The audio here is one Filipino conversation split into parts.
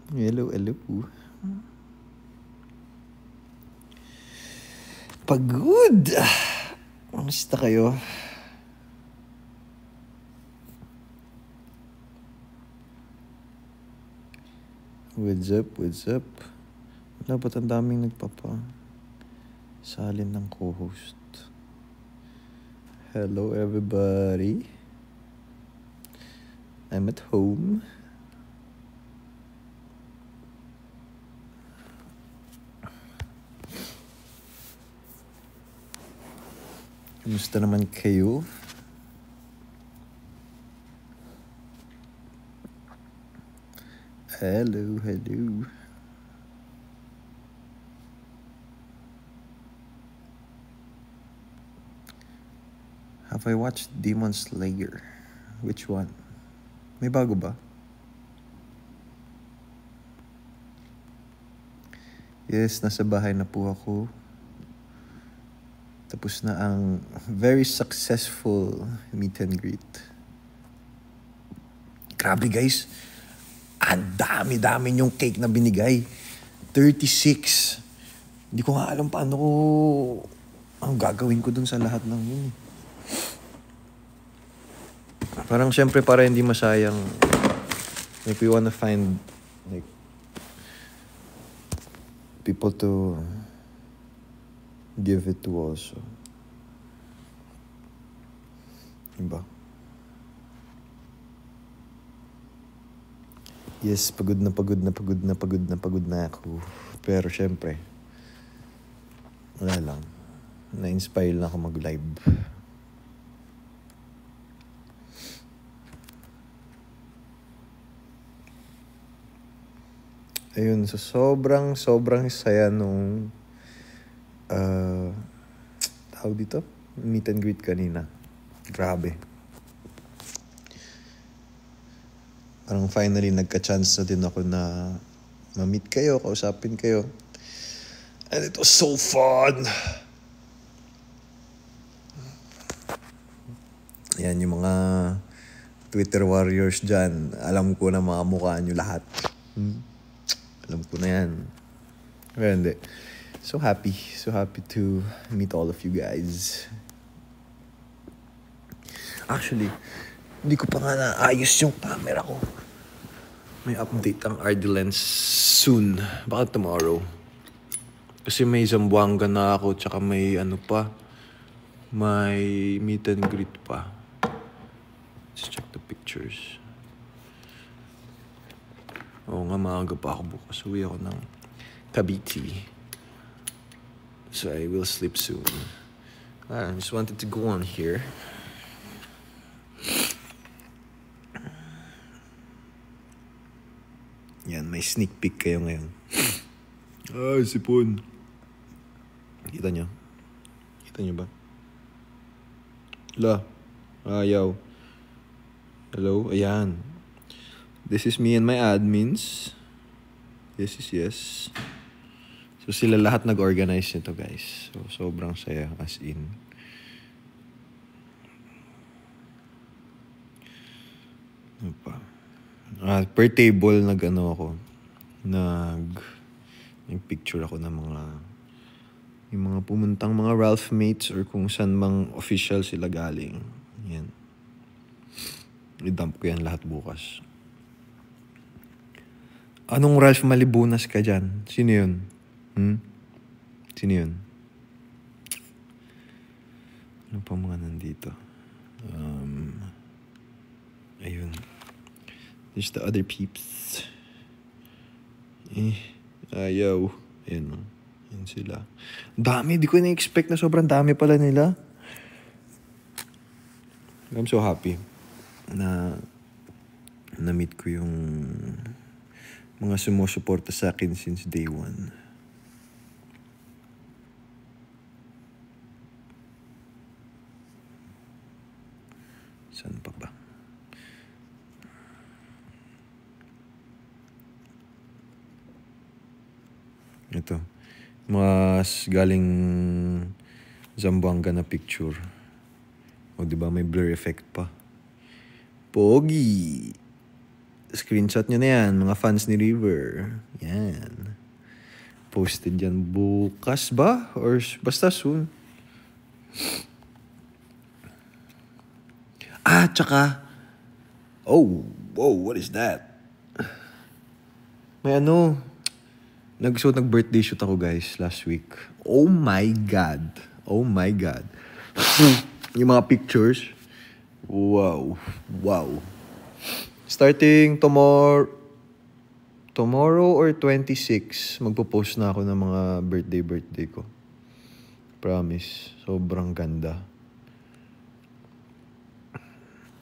Hello, hello. Pagod! Kamusta kayo? What's up? What's up? Wala ba't ang daming salin ng co-host? Hello, everybody. I'm at home. Kamusta naman kayo? Hello, hello. Have I watched Demon Slayer? Which one? May bago ba? Yes, nasa bahay na po ako. Tapos na ang very successful meet and greet. Grabe guys, ang dami-dami yung cake na binigay. 36. Hindi ko nga alam paano ko ang gagawin ko dun sa lahat ng yun. Parang syempre para hindi masayang. Like we wanna find like people to give it to also. Diba? Yes, pagod na ako. Pero syempre, wala lang. Na-inspire lang ako mag-live. Ayun, so sobrang saya nung tawag dito? Meet and greet kanina. Grabe. Parang finally nagka-chance na din ako na ma-meet kayo, kausapin kayo. And it was so fun! Yan yung mga Twitter warriors dyan. Alam ko na mga mukha nyo lahat. Alam ko na yan. Pero hindi. So happy to meet all of you guys. Actually, hindi ko pa nga naayos yung camera ko. May update ang RD Lens soon. Baka tomorrow. Kasi may Zamboanga na ako, tsaka may may meet and greet pa. Let's check the pictures. Oo nga, maaga pa ako bukas. Uwi ako ng Cavite. So I will sleep soon. I just wanted to go on here. Yan, may sneak peek kayo ngayon. Ay, sipon. Kita nyo? Kita nyo ba? Ayaw. Hello? Ayan. This is me and my admins. Yes. So sila lahat nag-organize nito guys. So sobrang saya as in. Ano pa? Per table yung picture ako ng yung mga pumuntang mga Ralph mates or kung saan mang official sila galing. Yan. I-dump ko yan lahat bukas. Anong Ralph Malibunas ka dyan? Sino yun? Sino yun? Ano pa mga nandito? Ayun. There's the other peeps. Ayaw. Ayun. Ayun sila. Dami. Di ko na-expect na sobrang dami pala nila. I'm so happy na na-meet ko yung mga sumusuporta sa akin since day one. Saan pa ba? Ito. Mas galing Zamboanga na picture. O diba may blur effect pa. Pogi! Screenshot nyo na yan, mga fans ni River. Yan. Posted yan bukas ba? Or basta soon. Tsaka. Oh, whoa, what is that? May nag-birthday shoot ako guys last week. Oh my God. Yung mga pictures. Wow. Starting tomorrow or 26, magpo-post na ako ng mga birthday ko. Promise. Sobrang ganda.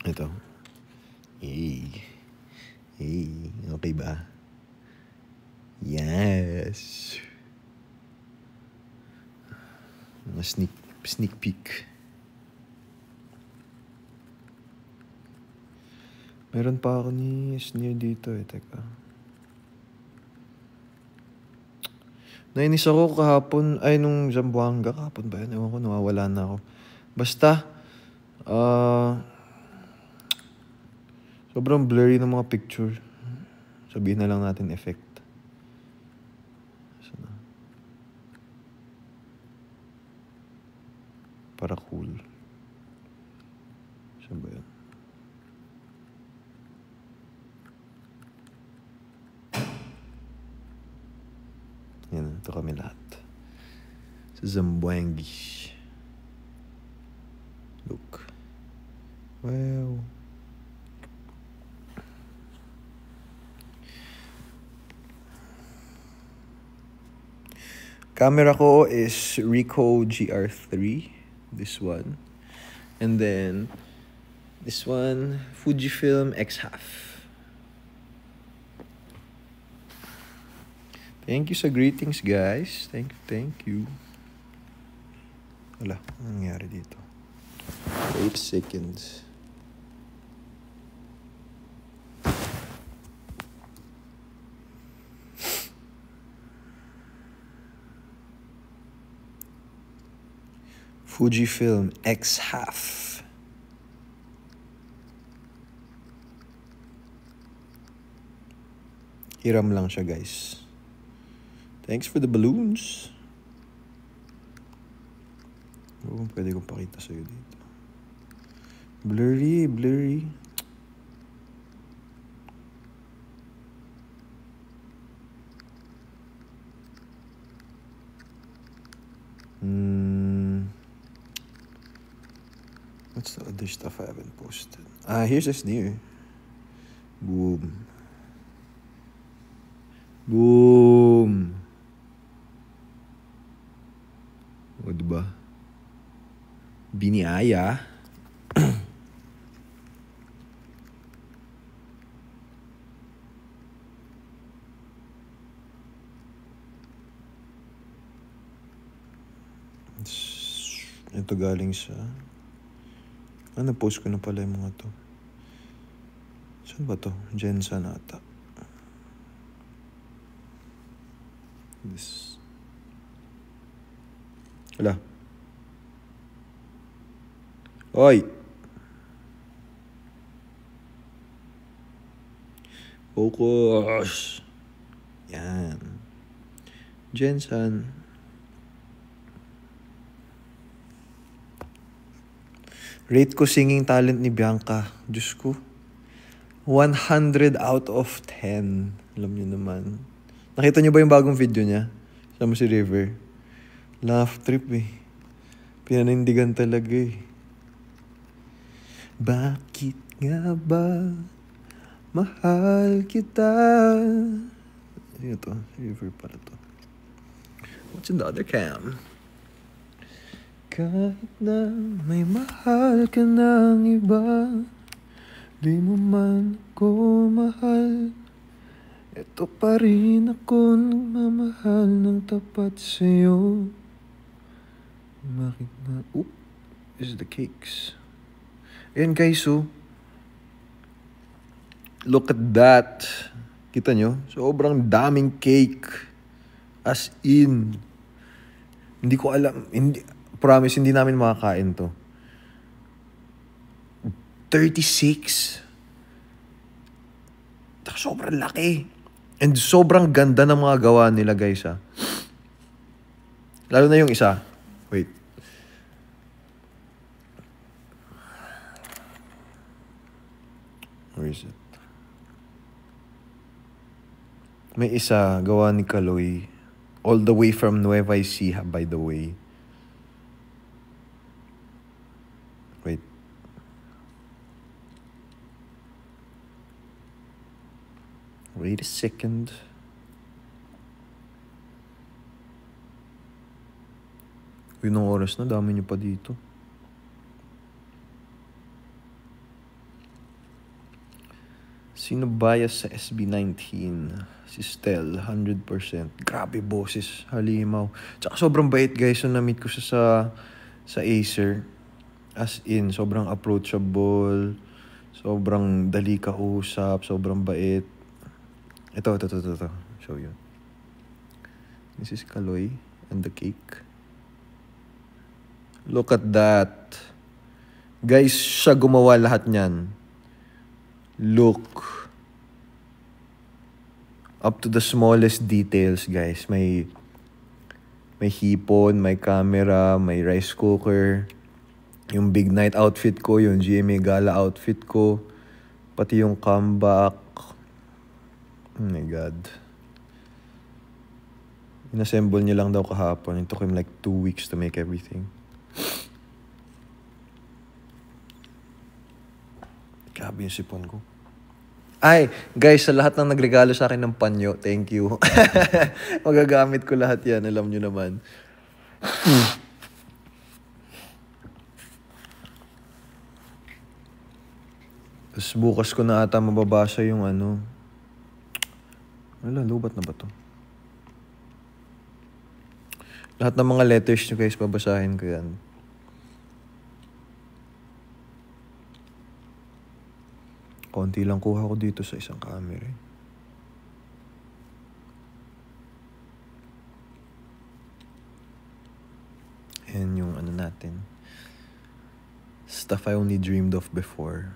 Ito. Hey. Okay ba? Yes. Mga sneak peek. Meron pa ako ni Sneer dito Teka. Nainis ako kahapon. Nung Zamboanga. Kahapon ba yan? Ewan ko, nawawala na ako. Basta, sobrang blurry ng mga picture. Sabihin na lang natin effect. Para cool. Saan ba yan? Yan, ito kami lahat. Sa Zamboanga. Look. Wow. Camera ko is Ricoh GR3. This one. And then, this one, Fujifilm X-Half. Thank you sa greetings, guys. Thank you. Wala, anong nangyari dito? 8 seconds. Fujifilm X-Half. Hiram lang siya, guys. Thanks for the balloons. Pwede kong pakita sa'yo dito. Blurry. What's the other stuff I haven't posted? Here's a Sneer. Boom. O, diba? Biniaya. Ito galing sa... na-post ko na pala yung mga to. Saan ba to? Jensen ata. This. Hala. Oy! Focus! Yan. Jensen. Rate ko singing talent ni Bianca. Diyos ko. 100 out of 10. Alam niyo naman. Nakita niyo ba yung bagong video niya? Sama si River. Laugh trip eh. Pinanindigan talaga eh. Bakit nga ba mahal kita? Sino to? River pala to. What's in the other cam? Kahit na may mahal ka ng iba, di mo man ako mahal, ito pa rin ako nagmamahal ng tapat sa'yo. Bakit na? Is the cakes. Ayan guys, look at that. Kita nyo? Sobrang daming cake. As in. Hindi ko alam. Promise, hindi namin makakain to. 36. Sobrang laki. And sobrang ganda ng mga gawa nila, guys, ha. Lalo na yung isa. Wait. Where is it? May isa, gawa ni Kaloy. All the way from Nueva Ecija, by the way. Wait. Wait a second. Uy, nung oras na, dami niyo pa dito. Sino bias sa SB19? Si Stel, 100%. Grabe boses, halimaw. Tsaka sobrang bait, guys. So, na-meet ko siya sa Acer. As in, sobrang approachable. Sobrang dali kausap. Sobrang bait. Ito. Show you. This is Kaloy and the cake. Look at that. Guys, siya gumawa lahat niyan. Look. Up to the smallest details, guys. May hipon, may camera, may rice cooker. Yung big night outfit ko, yung GMA Gala outfit ko. Pati yung comeback. Oh my God. Inassemble niya lang daw kahapon. It took him like 2 weeks to make everything. Grabe yung sipon ko. Ay, guys, sa lahat ng nagregalo sa akin ng panyo, thank you. Magagamit ko lahat yan, alam nyo naman. Tapos bukas ko na ata mababasa yung ano. Wala, lubat na ba to? Lahat ng mga letters nyo, guys, babasahin ko yan. Konti lang kuha ko dito sa isang camera. And yung ano natin. Stuff I only dreamed of before.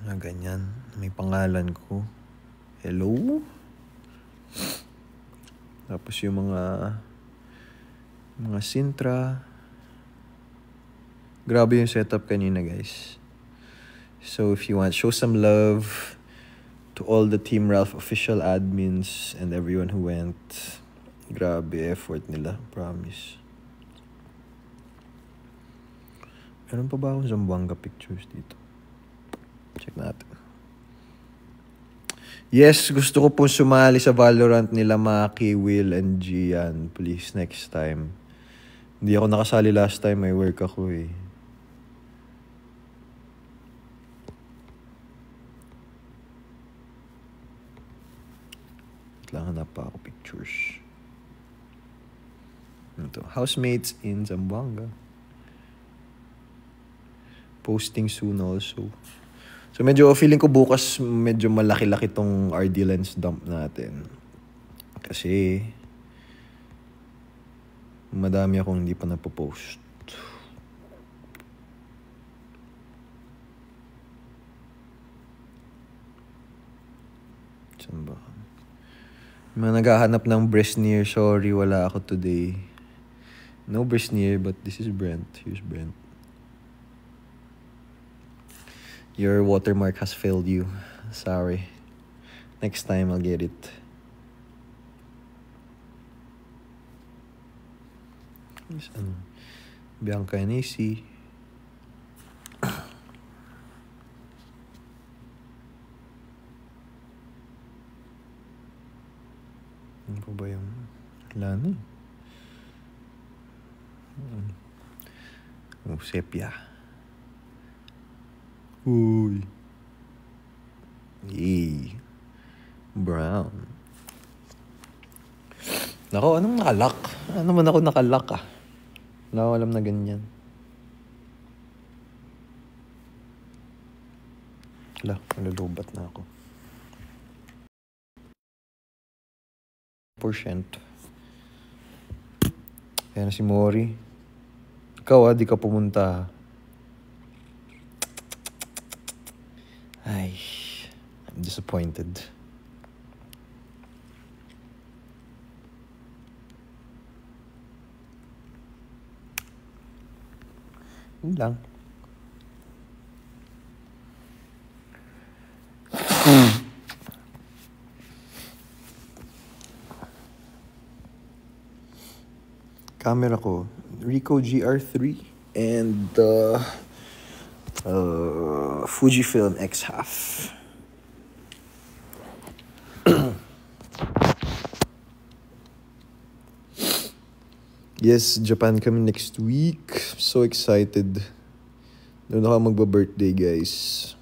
Na ganyan. May pangalan ko. Hello? Tapos yung mga Sintra. Grabe yung setup kanina, guys. So if you want, show some love to all the Team Ralph official admins and everyone who went. Grabe effort nila, promise. Meron pa ba akong Zamboanga pictures dito? Check natin. Yes, gusto ko pong sumali sa Valorant nila Maki, Will, and Gian. Please, next time. Hindi ako nakasali last time, may work ako eh. Lang hanap pa ako pictures. Ito, housemates in Zamboanga. Posting soon also. So medyo feeling ko bukas medyo malaki-laki tong RD lens dump natin. Kasi madami akong hindi pa napopost. Saan ba? Mga naghahanap ng Bresneer. Sorry, wala ako today. No Bresneer, but this is Brent. Here's Brent. Your watermark has failed you. Sorry. Next time, I'll get it. Bianca and AC. Ano pa ba yung... Wala na. Oh, sepia. Uy. Yay. Brown. Nako, anong nakalak? Ano man ako nakalak ah? Wala ko alam na ganyan. Wala, nalulubat na ako. %. Kaya na si Mori. Ikaw di ka pumunta. Ay, I'm disappointed. Yun lang. Camera ko, Ricoh GR3 and Fujifilm X-Half. Yes, Japan kami next week. So excited. Doon ako magba-birthday, guys.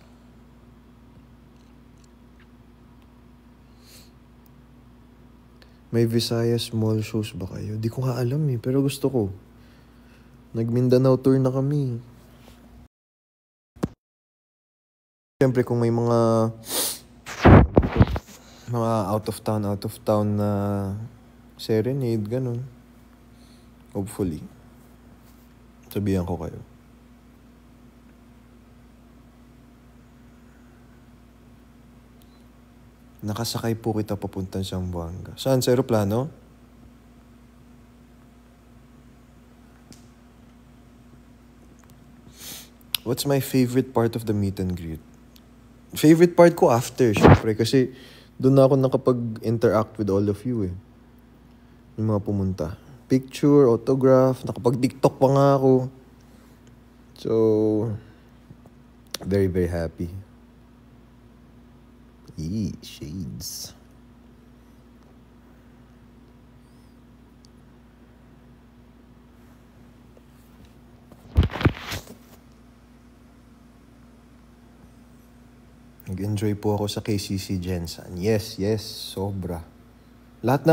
May Visayas Mall shows ba kayo? Di ko nga alam eh, pero gusto ko. Nag-Mindanao tour na kami. Siyempre kung may mga out of town na serenade, ganun. Hopefully. Sabihan ko kayo. Nakasakay po kita papunta sa Zamboanga. Saan? Sa aeroplano? What's my favorite part of the meet and greet? Favorite part ko after, syempre. Kasi doon na ako nakapag-interact with all of you eh. Yung mga pumunta. Picture, autograph, nakapag-TikTok pa nga ako. So, very, very happy. Shades. Nag-enjoy po ako sa KCC Gensan. Yes, sobra. Lahat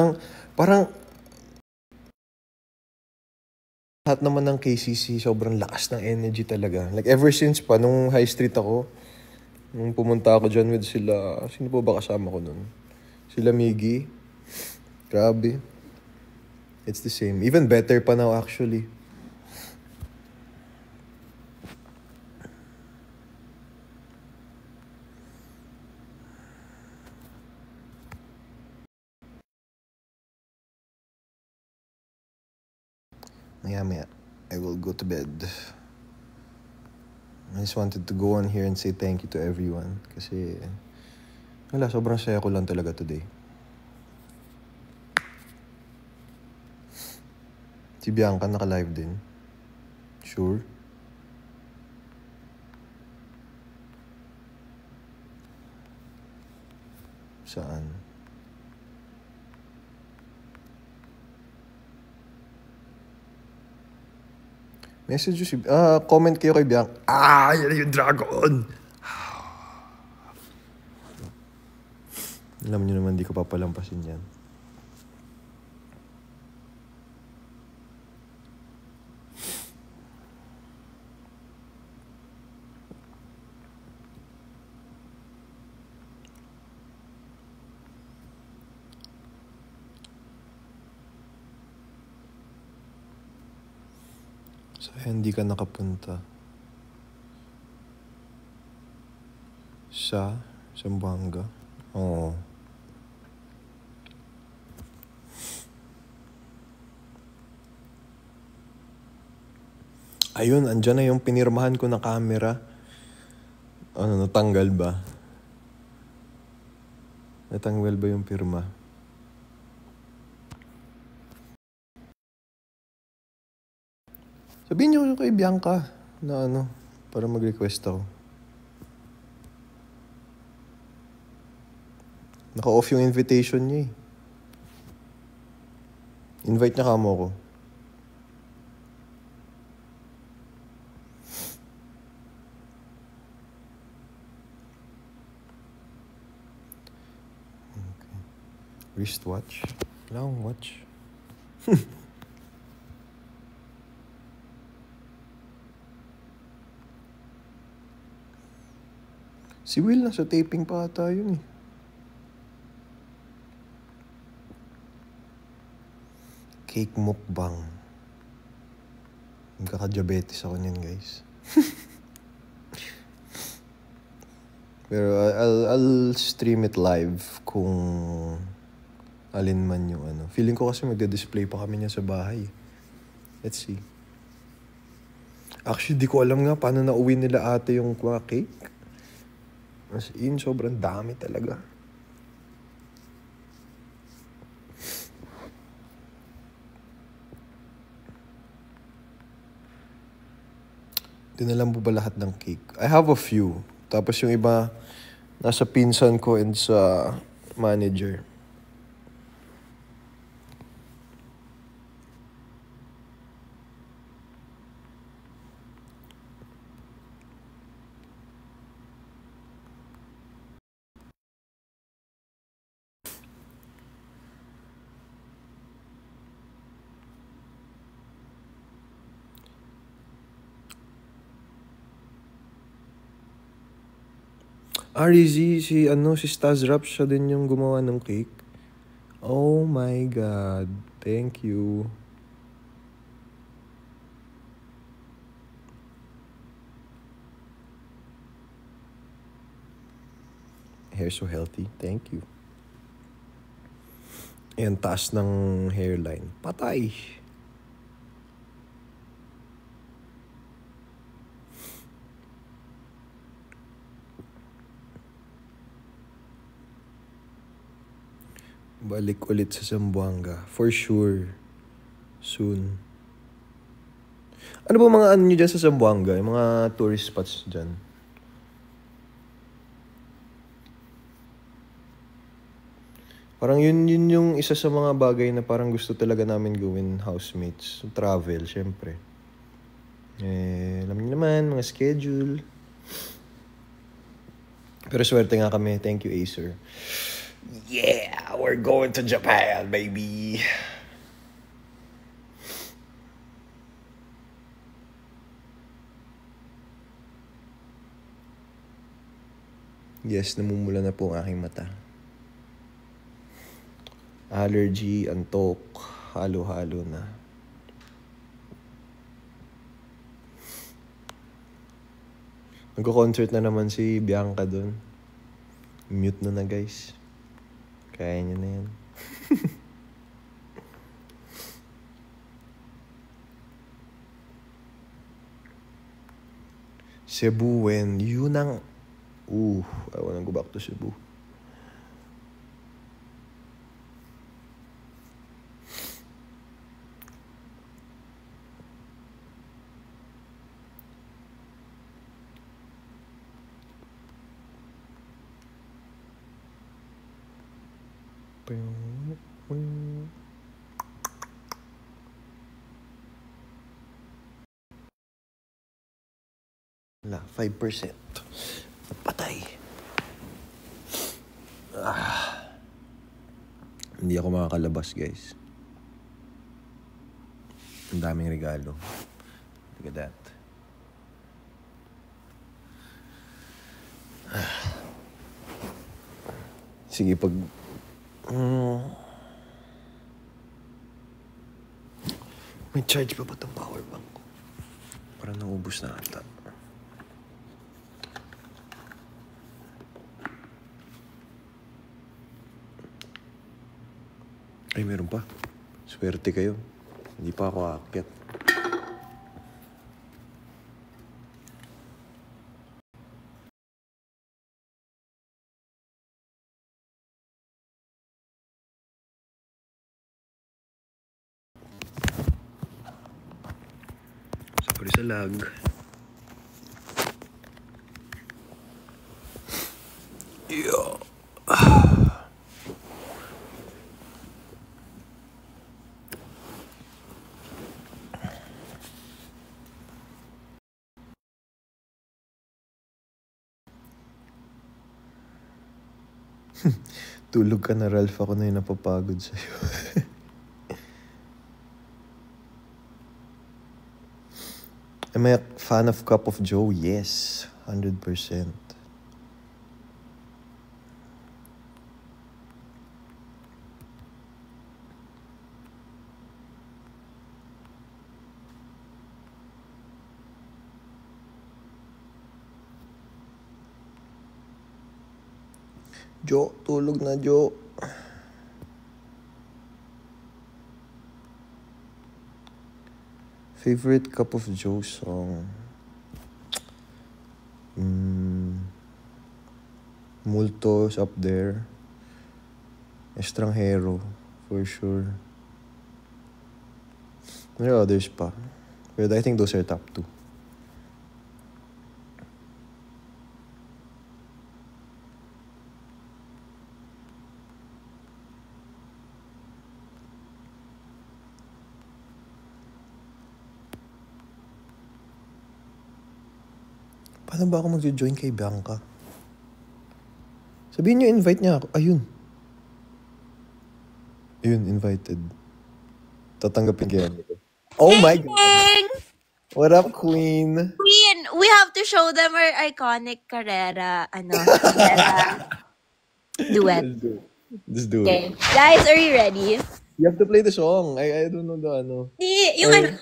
naman ng KCC, sobrang lakas ng energy talaga. Like ever since pa, nung high street ako, nung pumunta ako dyan with sila, sino po ba kasama ko nun? Sila Miggy. Grabe. It's the same. Even better pa now actually. Maya, I will go to bed. I just wanted to go on here and say thank you to everyone. Kasi, wala, sobrang saya ko lang talaga today. Si Bianca naka-live din. Sure? Saan? Message you si... comment kayo kay Bianca. Yan yung dragon! Alam nyo naman, di ko papalampasin yan. So, hindi ka nakapunta sa Zamboanga. Oo. Ayun, andyan na yung pinirmahan ko na camera. Ano, natanggal ba? Natanggal ba yung pirma? Sabihin niyo kay Bianca na ano, para mag-request ako. Naka-off yung invitation niya eh. Invite niya kamo ko. Okay. Wristwatch? Wala akong watch. Si Will nasa taping pa ata yun eh. Cake mukbang. Magkaka-diabetes ako niyan, guys. Pero I'll stream it live kung alin man yung ano. Feeling ko kasi magde-display pa kami niya sa bahay. Let's see. Actually, di ko alam nga paano nauwi nila ate yung mga cake. As in, sobrang dami talaga. Dinalam mo ba lahat ng cake? I have a few. Tapos yung iba, nasa pinsan ko and sa manager. Rizzy, si Staz Rap, siya din yung gumawa ng cake. Oh my God. Thank you. Hair so healthy. Thank you. Ayan, taas ng hairline. Patay. Balik ulit sa Zamboanga. For sure. Soon. Ano ba mga ano nyo dyan sa Zamboanga? Yung mga tourist spots dyan? Parang yun yung isa sa mga bagay na parang gusto talaga namin gawin, housemates. Travel, syempre. Alam niyo naman, mga schedule. Pero swerte nga kami. Thank you, Acer. Yeah, we're going to Japan, baby. Yes, namumula na po ang aking mata. Allergy, antok, halo-halo na. Nagko-concert na naman si Bianca dun. Mute na guys. Kaya niya na yan. Cebu when yun ang... I wanna go back to Cebu. Wala, 5%. Patay. Hindi ako makakalabas, guys. Ang daming regalo. Look at that. Sige, pag... May charge pa ba itong power bank ko? Parang naubos na ata. Ay, meron pa. Swerte kayo. Hindi pa ako aakyat. Sorry sa lag. Yeah. Tulog ka na, Ralph. Ako na yung napapagod sa'yo. Am I a fan of Cup of Joe? Yes. 100%. Jo, tulog na, Jo. Favorite Cup of Joe song? Multo's up there. Estranghero, for sure. There are others pa. But I think those are top 2. Paano ba ako mag-join kay Bianca? Sabihin niyo, invite niya ako. Ayun, invited. Tatanggapin kaya nito. Oh my God! Ding! What up, Queen? Queen, we have to show them our iconic Carrera, Carrera duet. Let's do Okay. it. Guys, are you ready? You have to play the song. I don't know the ano. Yung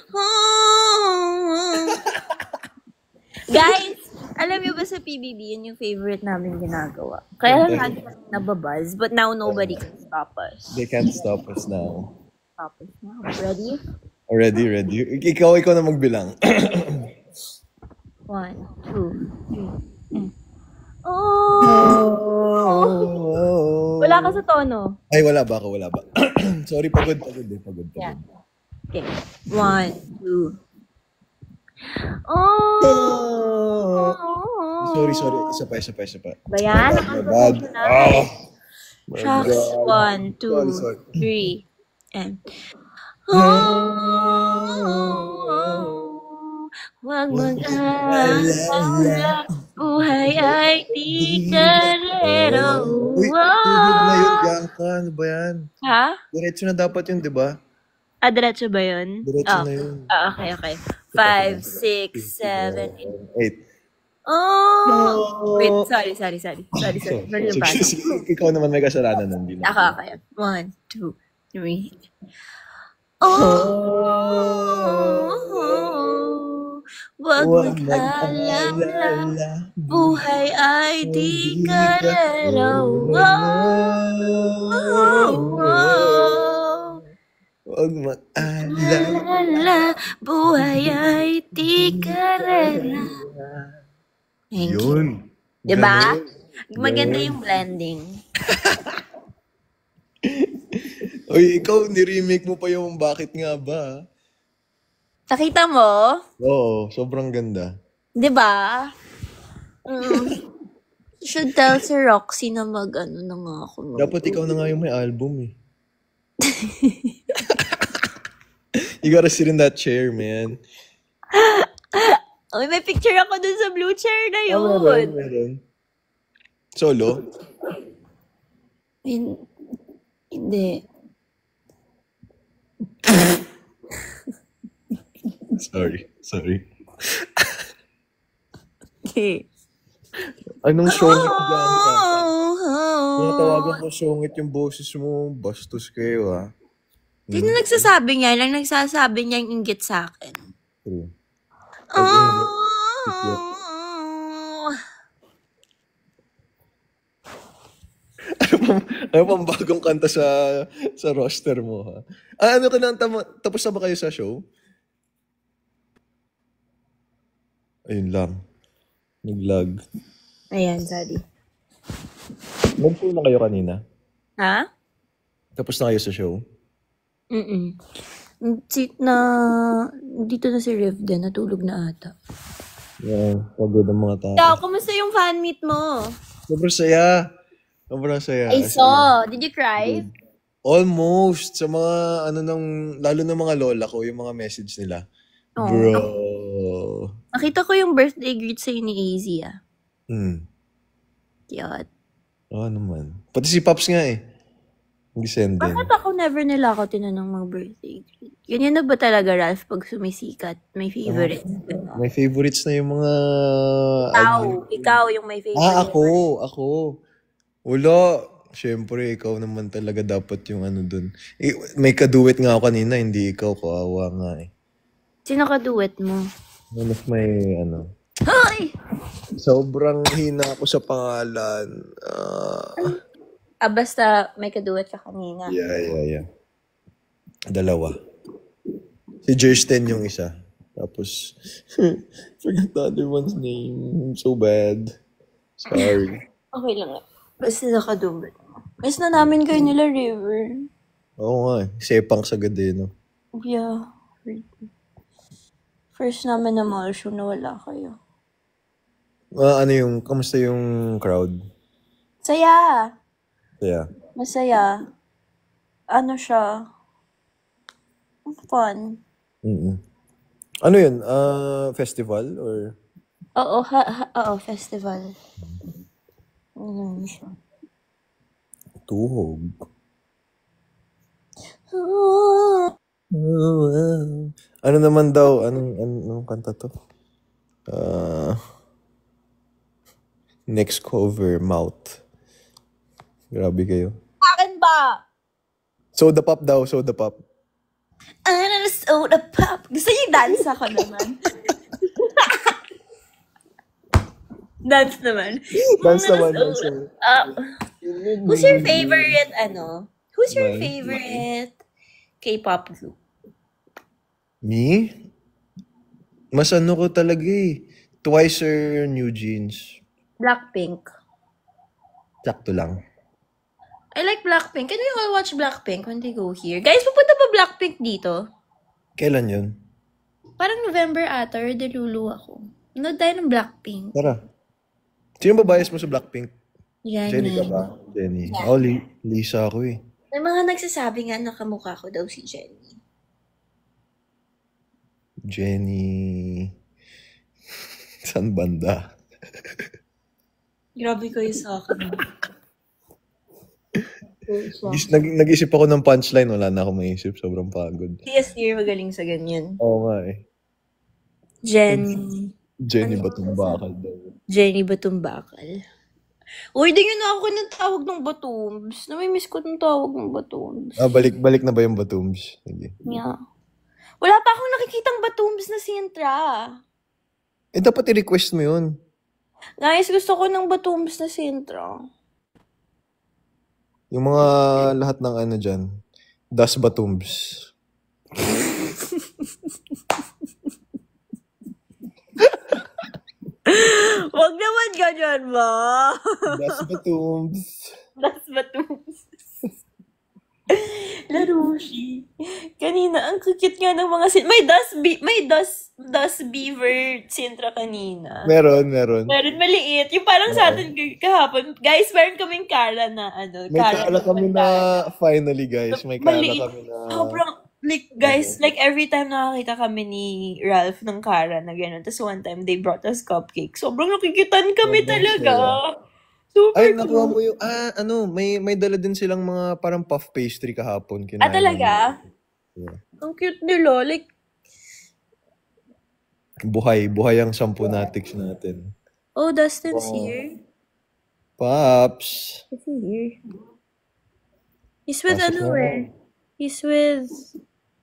Guys, alam niyo ba sa PBB, yun yung favorite namin ginagawa. Kaya lagi kami nababuzz, but now nobody can stop us. They can't stop us now. Stop us now. Ready? Ready. Ikaw na magbilang. 1, 2, 3. Oh! Wala ka sa tono. Ay, wala ba? Sorry, pagod. Yeah. Okay. 1, 2. Oh! Sorry. Isa pa. Ba yan? Bad. Shucks. 1, 2, Sorry. 3. And... Huwag mag-alala, buhay ay di karero. Uy, tuhod na yun, Bianca. Ano ba yan? Ha? Diretso na dapat yun, di ba? Diretso ba yun? Diretso na yun. Okay. 5, 6, 7, 8. 8. Wait, sorry. Mali yung paano. Ikaw naman may kasalanan nun. Okay. 1, 2, 3. Wag mag-alala, buhay ay di karera. Wag mag-alala, buhay ay di karera. Thank you. Yun. Diba? Maganda yung blending. Uy, ikaw, ni-remake mo pa yung Bakit Nga Ba? Nakita mo? Oo, sobrang ganda. Diba? Should tell si Roxy na mag-ano na nga ako. Dapat ikaw na nga yung may album eh. You gotta sit in that chair, man. Uy, may picture ako dun sa blue chair na yun. Meron. Solo? Hindi. Sorry. Okay. Anong songit dyan ka? Tinatawagan ko songit yung boses mo. Bastos kayo, ha? Sino nagsasabi niya? Lang nagsasabi niya yung inggit sa akin. True. Ano pang bagong kanta sa roster mo, ha? Ano ka na, tapos na ba kayo sa show? Ayun lang. Nag-lag. Ayan, sorry. Nag-show na kayo kanina? Ha? Tapos na kayo sa show? Dito na si Riv din, natulog na ata. Yeah, pagod ang mga tao. Ikaw, kumusta yung fan meet mo? Sobrang saya. I saw. Did you cry? Almost. Sa mga, lalo na mga lola ko, yung mga message nila. Oh. Bro. Nakita ko yung birthday greet sa'yo ni AZ, ah. Cute. Oo naman. Pati si Pops nga eh. Nag-send din. Bakit ako never nila ako tinanong mag-birthday greet? Ganyan na ba talaga, Ralph, pag sumisikat? May favorites? May favorites na yung mga... Ikaw yung may favorite. Ako. Wala. Siyempre, ikaw naman talaga dapat yung dun. May kaduet nga ako kanina, hindi ikaw. Kawawa nga eh. Sino ka-duet mo? One of my, Hoy! sobrang hina ako sa pangalan. Basta may ka-duet ka kanina. Yeah. Dalawa. Si Jersten yung isa. Tapos, forgot the other one's name. So bad. Sorry. Okay lang nga. Basta nakadumbat. Miss na namin kayo nila, River. Oo nga eh. Sepang sagad eh, no? Yeah. First namin na mall show na wala kayo. Kamusta yung crowd? Saya! Yeah. Masaya. Ano siya? Fun. Mm-mm. Ano yun? Festival or? Oo, festival. Siya. Tuhog. Ano naman daw? Anong kanta to? Next cover, Mouth. Grabe kayo. Akin ba? Soda Pop daw, Soda Pop. Ano soda pop? Gusto niyo dance ako naman? Dance naman. Dance naman. Who's your favorite, Who's your favorite K-pop group? Me? Mas ko talaga eh. Twice or New Jeans. Blackpink. Sakto lang. I like Blackpink. Can we all watch Blackpink when they go here? Guys, pupunta ba Blackpink dito? Kailan yun? Parang November ata or delulu ako. Nanood tayo ng Blackpink. Tara. Sino ba bias mo sa Blackpink? Jennie. Jennie ka ba? Jennie. Yeah. Oh, Lisa ako eh. May mga nagsasabi nga na kamukha ko daw si Jennie. Jennie. San banda? Grabe kayo sa akin. Nag-isip ako ng punchline. Wala na ako maisip. Sobrang pagod. CS year magaling sa ganyan. Oo nga eh. Jennie Batumbakal daw. Jennie Batumbakal. Uy, di nyo na ako ng tawag ng Batums. Namimiss ko ng tawag ng Batums. Balik na ba yung Batums? Sige. Yeah. Wala pa akong nakikitang Batums na Sintra. Dapat i-request mo yun. Guys, gusto ko ng Batums na Sintra. Yung mga lahat ng dyan. Das Batums. Wag naman ganyan ba? Das Batums. Das Batums. Larushi. Kanina, ang cute nga ng mga may Das Beaver Sintra kanina. Meron. Meron maliit. Yung parang sa atin kahapon. Guys, meron kaming Kara na May Kara kami na finally guys. May Kara maliit. kami na. Sobrang, guys, every time nakakita kami ni Ralph ng Kara na gano'n. Tapos one time, they brought us cupcake. Sobrang nakikitan kami talaga. Super Ay, nakuha mo yung, may dala din silang mga parang puff pastry kahapon. Talaga? Yeah. Ang cute nila. Buhay ang sampunatics natin. Oh, Dustin's here. Pops. Is he here? He's with Pasok na. He's with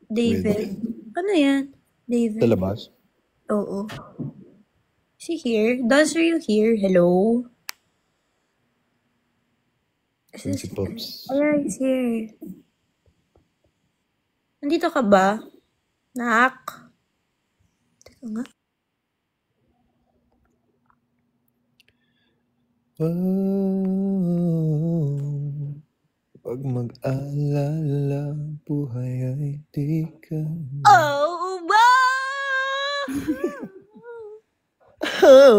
David. Ano yan? David. Sa labas? Oo. Is he here? Are you here? Hello? Si Pops. Yeah, he's here. Nandito ka ba? Nak? Teka nga. Pag mag-alala, buhay ay di ka na. Oh, wow!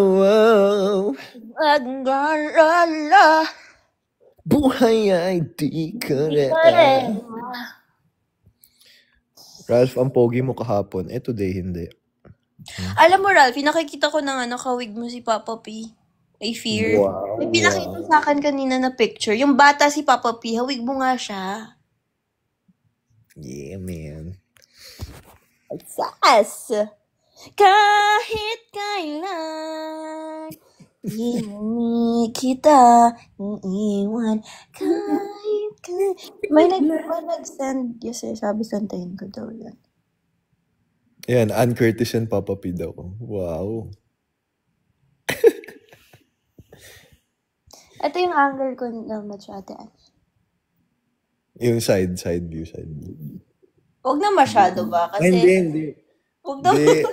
Wow! Mag-alala. Buhay ay di ka na. Ralph, ang pogi mo kahapon. Today, hindi. Alam mo, Ralph, nakikita ko ng kawig mo si Papa P. I fear. Wow. May pinakita sa akin kanina na picture. Yung bata si Papa P, hawig mo nga siya. Yeah, man. Sas! Kahit kailan, hindi kita iiwan. Kahit kailan. May nag-send. Yes, sabi santayin ko daw yan. Yan, Ann Curtis and Papa P daw. Wow. Ito yung angle ko ng masyate. Yung side view. Huwag na masyado ba? Kasi, Ay, hindi. Huwag daw. Di,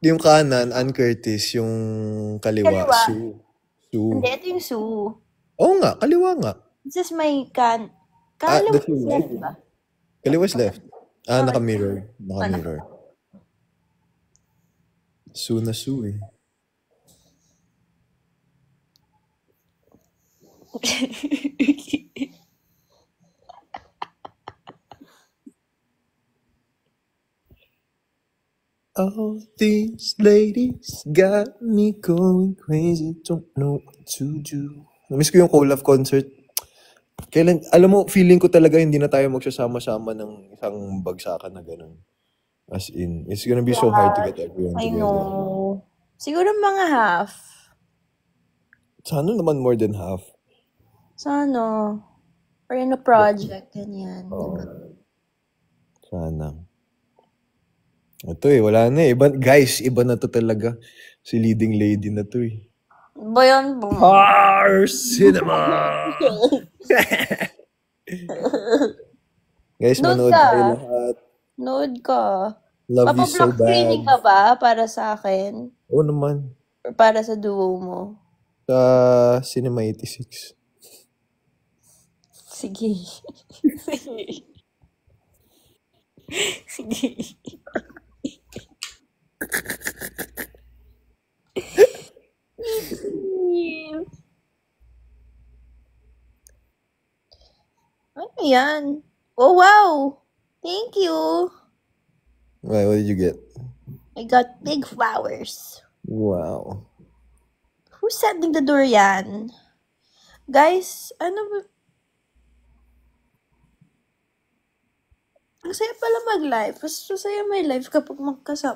yung kanan, Ann Curtis, yung kaliwa, Kaliwa. Sue. Hindi, Sue. ito yung Sue. Oo nga, kaliwa nga. This is my Kaliwa That's your is right. left ba? Kaliwa is left. Okay. Naka-mirror. Ano? Naka-mirror. Sue na Sue eh. All these ladies got me going crazy, don't know what to do. Namiss ko yung Colaf concert. Kailan, alam mo, feeling ko talaga hindi na tayo magsasama-sama ng isang bagsakan na ganun. As in, it's gonna be so hard to get everyone I together. know. Siguro mga half. Sana naman more than half. Sana. Or in a project, ganyan. Sana. Ito eh, wala na eh. Guys, iba na to talaga. Si leading lady na to eh. Ba yan? Our cinema! Guys, Nood manood ka. tayo lahat. Nood ka. Love you so Mapa-block screening bad. ka ba para sa akin? Oo naman. Or para sa duo mo? Sa Cinema 86. Sige. Sige. Sige. Ano yan? Oh, wow! Thank you! Right, what did you get? I got big flowers. Wow. Who's sending the durian? Guys, ano ba? Ang saya pala mag-live. Mas masaya may live kapag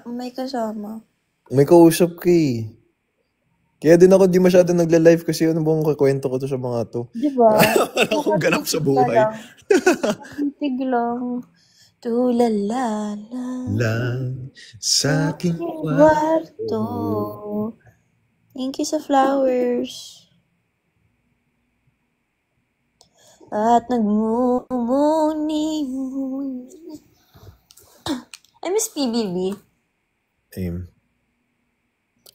may kasama. May kausap ka eh. Kaya din ako di masyado nagla-live kasi ano bang kakwento ko to sa mga to. Diba? Wala akong ganap sa buhay. Titig lang. Tulala Lang sa aking kwarto. Thank you sa flowers. At nagmumuni. I miss PBB. Same.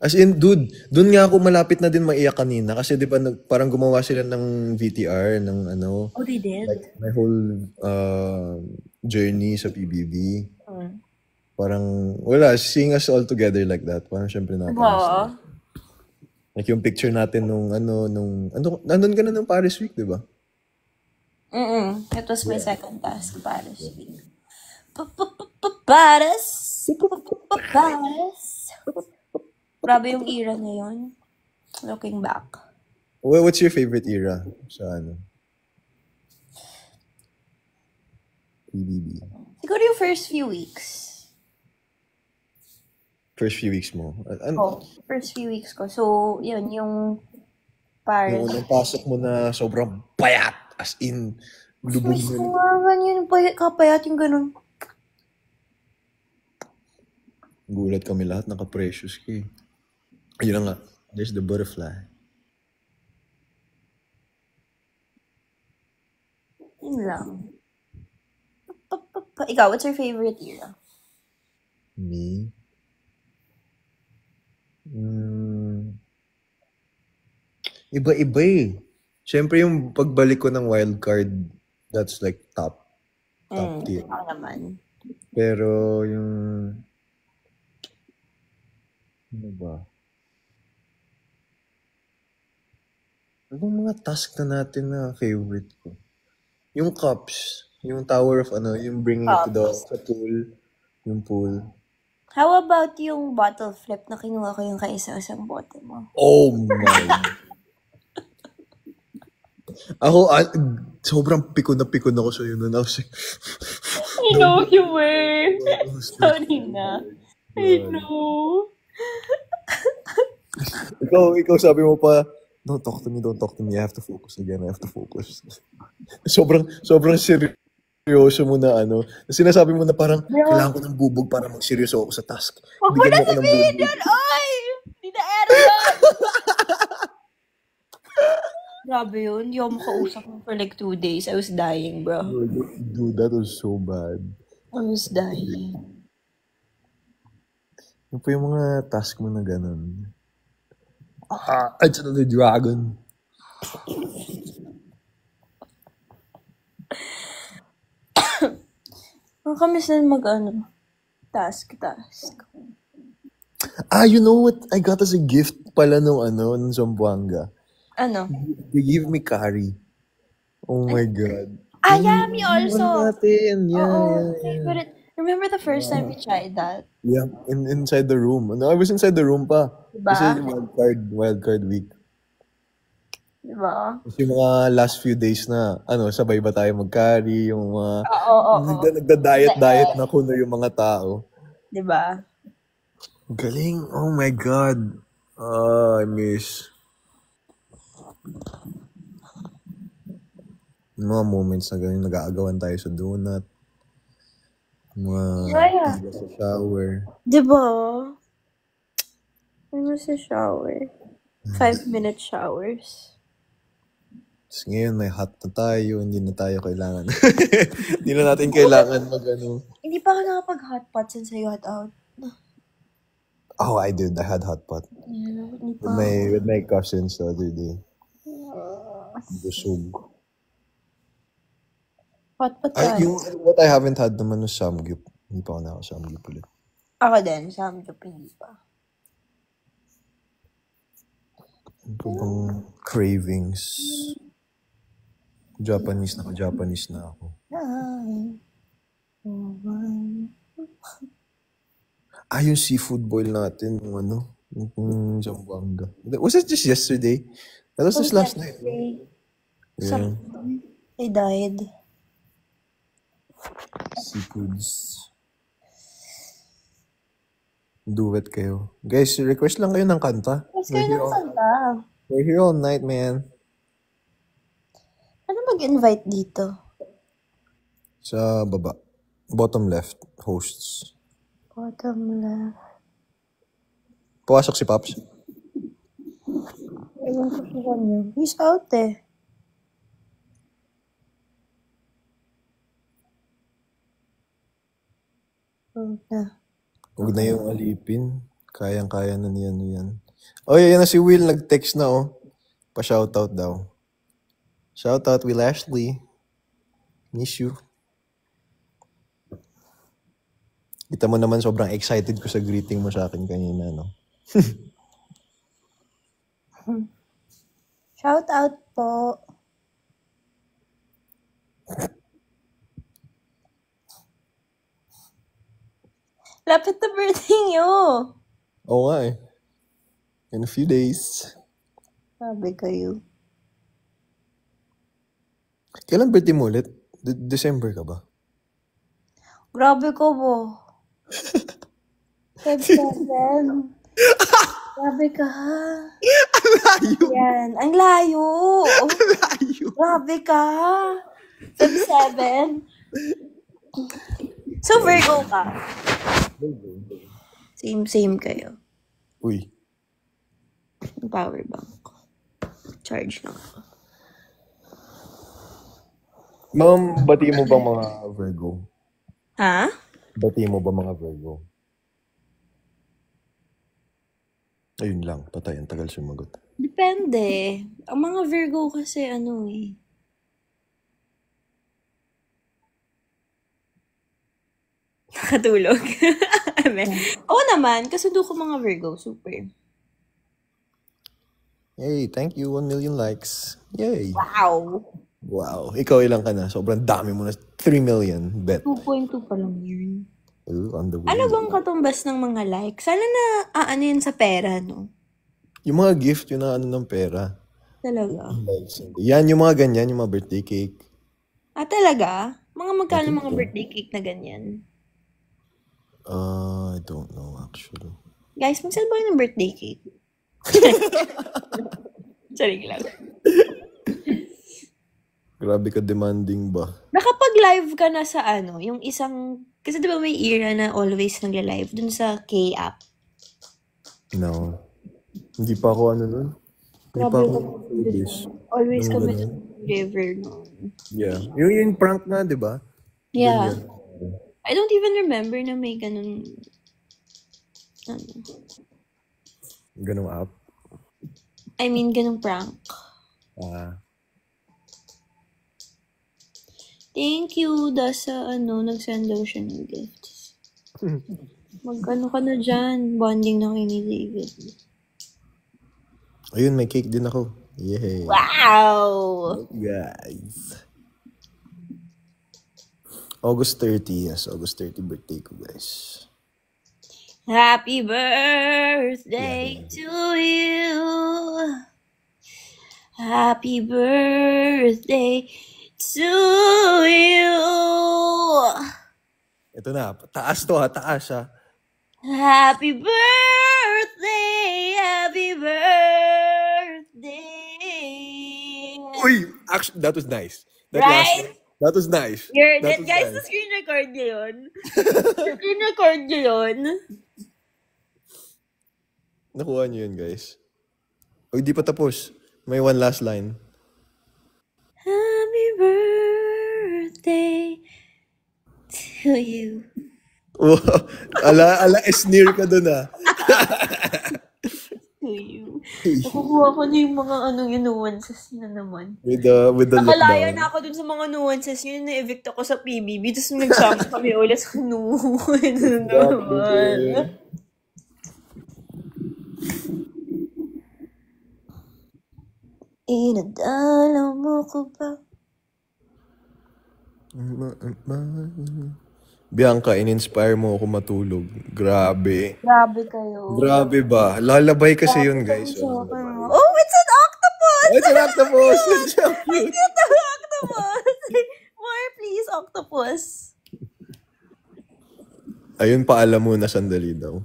As in, dude, dun nga ako malapit na din maiyak kanina kasi di ba parang gumawa sila ng VTR ng ano. Oh, they did? Like my whole journey sa PBB. Parang, wala, seeing us all together like that. Parang syempre natin. Wow. Like yung picture natin nandun ka na ng Paris Week, di ba? It was my second task, Paris Week. Paris! Paris! Grabe yung era ngayon. Looking back. What's your favorite era sa ano? PBB. Siguro yung first few weeks. First few weeks mo? First few weeks ko. So, yun, yung Paris. Yung unang pasok mo na sobrang payat. As in, lubog Miss na. ko nga ganyan, kapayat yung ganun. Gulat kami lahat, naka-precious ka eh. Ayun na nga, there's the butterfly. Yun lang. Ikaw, what's your favorite era? Me? Iba-iba eh. Siyempre yung pagbalik ko ng wildcard, that's like top tier. Ako naman. Pero yung... Ano ba? Anong mga task na natin na favorite ko? Yung cups, yung tower of yung bringing it to the pool, yung pool. How about yung bottle flip na kinuha ko yung kaisa-isang bote mo? Oh my! Ako, sobrang pikon ako sa yun. I was like, I know you were. Sorry na. I know. ikaw sabi mo pa, don't talk to me. I have to focus again. sobrang seryoso mo na sinasabi mo na parang, kailangan ko ng bubog para magseryoso ako sa task. Huwag mo na sabihin yun! Oy! Hindi na yun! Grabe yun. Hindi ako makausap mo for like 2 days. I was dying, bro. Dude, that was so bad. I was dying. Ano po yung mga task mo na ganun? It's another dragon. Ang kamiss na task. You know what? I got as a gift pala nung Zamboanga. Ano? They give me curry. Oh my God. Yeah, me also. Natin. Favorite. Remember the first time we tried that? Yeah, inside the room. No, I was inside the room pa. Diba? Kasi wildcard week. Diba? Kasi yung mga last few days na, sabay ba tayo mag-carry, yung mga, nagda-diet na kuno yung mga tao. Diba? Galing. Oh my God. I miss. Mga moments na ganyan, nag-aagawan tayo sa donut. Mga tiga sa shower. Diba? Ano sa shower? 5-minute showers. Tapos ngayon, may hot na tayo. Hindi na tayo kailangan. Hindi na natin kailangan Hindi pa ako nakapag-hotpot since I got out. Oh, I did. I had hot pot. Yeah, with my cousins the other day. Busog. Hotpot tayo. What I haven't had naman is samgyup. Hindi pa ako naka-samgyup ulit. Ako din, samgyup hindi pa. Ano pa bang cravings? Japanese na ako. Yung seafood boil natin, yung Zamboanga. Was it just yesterday? That was just last night. Yeah. I died. Seafoods. Duet kayo. Guys, request lang kayo ng kanta. We're here all night, man. Ano mag-invite dito? Sa baba. Bottom left, hosts. Bottom left. Puwasok si Pops. Ewan ko sa kanya. He's out eh. Huwag na yung alipin. Kayang-kaya na niyan. Oh, yan na si Will. Nag-text na, oh. Pa-shoutout daw. Shoutout, Will Ashley. Miss you. Kita mo naman sobrang excited ko sa greeting mo sa akin kanina, no? Shoutout po. Lapit na birthday niyo. Oo nga eh. In a few days. Sabi kayo. Kailan birthday mo ulit? December ka ba? Grabe ko po. Feb 7. Grabe ka. Ang layo. Yan. Ang layo. Ang layo. Grabe ka. Feb 7. So, Virgo ka. Same kayo. Uy. Power bank. Charge lang ako. Ma'am, bati mo ba mga Virgo? Ha? Bati mo ba mga Virgo? Ayun lang, patay. Ang tagal sumagot. Depende. Ang mga Virgo kasi nakatulog. Oo naman, kasundo ko mga Virgo. Super. Hey, thank you. 1 million likes. Yay. Wow. Ikaw ilang ka na? Sobrang dami mo na. 3 million. Bet. 2.2 pa lang yun. On the way. Ano bang katumbas ng mga likes? Sana na yun sa pera, no? Yung mga gift, yun na ng pera. Talaga? Yan, yung mga ganyan, yung mga birthday cake. Talaga? Magkano mga birthday cake na ganyan? I don't know actually. Guys, mag-sell ba ng birthday cake? Sorry lang. Grabe ka demanding ba? Nakapag-live ka na sa yung isang, kasi diba may era na always nagla-live dun sa K-app? No. Hindi pa ako dun. Hindi pa ako always kami sa river no. Yeah. Yung prank nga, di ba? Yeah. I don't even remember na may ganun Ganong app? I mean, ganong prank. Thank you, sa nag-send daw siya ng gifts. Mag-ano ka na dyan? Bonding na kayo ni David. Ayun, may cake din ako. Yay. Wow! Guys. August 30. Yes, August 30 birthday ko, guys. Happy birthday to you. Happy birthday to you. Ito na. Taas to ha. Taas ha. Happy birthday. Happy birthday. Uy! Actually, that was nice. Right? That was nice. Guys, na screen record niyo yun. Screen record niyo yun. Nakuha niyo yun, guys. Uy, di pa tapos. May one last line. Happy birthday to you. Wow. Ala, sneer ka dun ah. To you. Nakukuha ko na yung mga nuances na naman. With the Nakalaya lockdown. na ako dun sa mga nuances. Yun na-evict ako sa PBB. Tapos nagsama kami ulit sa nuances naman. Inadala mo ko ba? Bianca, in-inspire mo ako matulog. Grabe. Grabe kayo. Grabe ba? Lalabay kasi yun, guys. Oh, it's an octopus! It's an octopus! It's so cute. It's an octopus! More please, octopus. Ayun, paalam mo na sandali daw.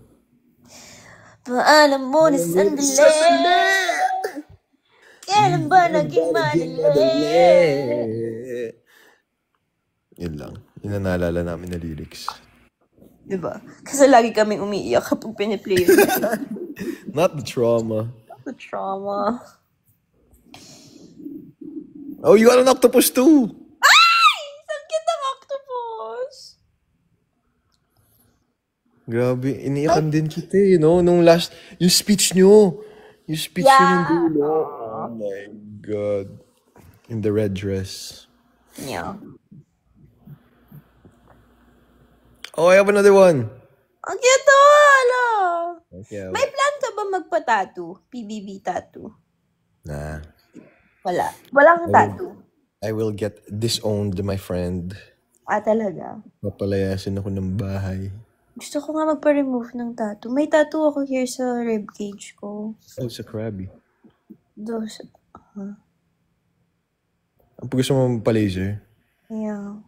Paalam mo na sandali. Kailan ba naging madali? Yun lang. Yun na naalala namin na lyrics. Diba? Kasi lagi kaming umiiyak kapag piniplay yun. Not the trauma. The trauma. Oh, you got an octopus too! Ay! Ang cute ang octopus! Grabe, iniyakan din kita eh, no? Nung last, yung speech nyo. Yung speech nyo ng dulo. Oh my God. In the red dress. Yeah. Oh, I have another one. Ang cute to! Hala! Okay, May plan ka ba magpa-tattoo? PBB tattoo? Nah. Wala. Walang tattoo. I will get disowned, my friend. Ah, talaga? Papalayasin ako ng bahay. Gusto ko nga magpa-remove ng tattoo. May tattoo ako here sa ribcage ko. Oh, sa Krabby. Dos. Ang gusto mo pa-laser? Yeah.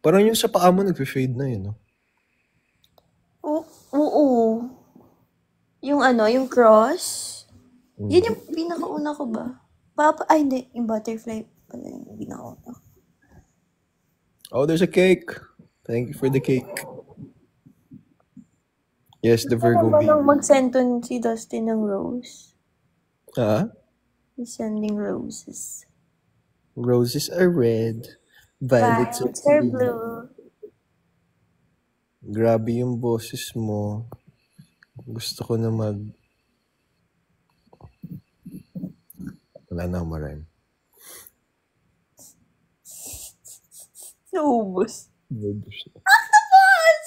Parang yung sa paa mo nag-fade na yun, no? Oo. Yung cross. Yun yung pinakauna ko ba? Ay, hindi. Yung butterfly pala yung pinakauna. Oh, there's a cake. Thank you for the cake. Yes, the Virgo Ano ba bee. nang mag-send to si Dustin ng rose? He's sending roses. Roses are red. Violets are blue. Grabe yung boses mo. Gusto ko na Wala na akong marime. Naubos. Octopus!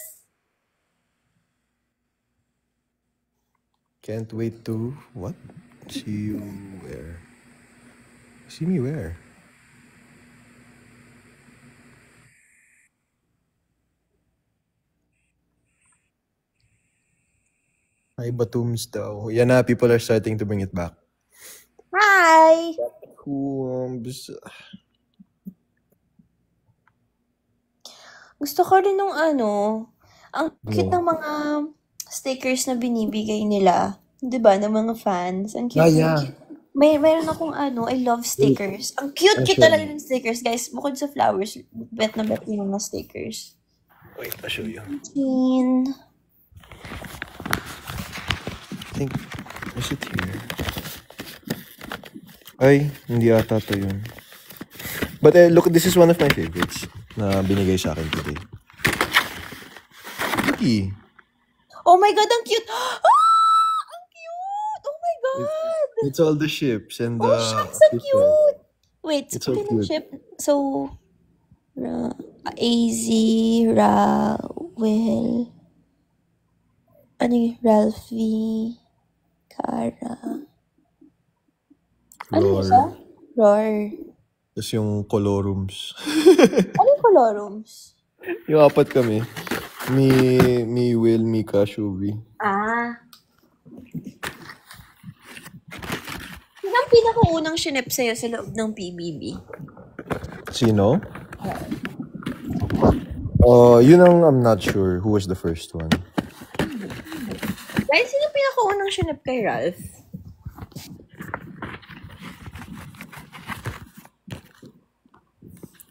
Can't wait to... What? See you where? See me where? Hi, Batums daw. Yan na, people are starting to bring it back. Hi! Gusto ko rin nung ang cute ng mga stickers na binibigay nila. 'Di ba? Ng mga fans. Ang cute. Yeah. Mayroon akong I love stickers. Ang cute talaga ng stickers, guys. Bukod sa flowers, bet na bet yung mga stickers. Wait, I'll show you. I think, is it here? Ay, hindi ata to yun. But look, this is one of my favorites. na binigay sa akin today. Lucky. Oh my God, ang cute! Ang cute! Oh my God! It's all the ships and the... Oh, shucks, ang cute! Wait, It's so speaking of cute. ship, so, AZ, Will, ano yung Ralphie, Cara, ano yung isa? Roar. Tapos yung colorums. Ano yung colorums? Yung apat kami. Me, Will, Mika, Shubi. Sino ang pinakaunang shinip sa'yo sa loob ng PBB? Sino? Yun ang I'm not sure who was the first one. Guys, sino ang pinakaunang shinip kay Ralph?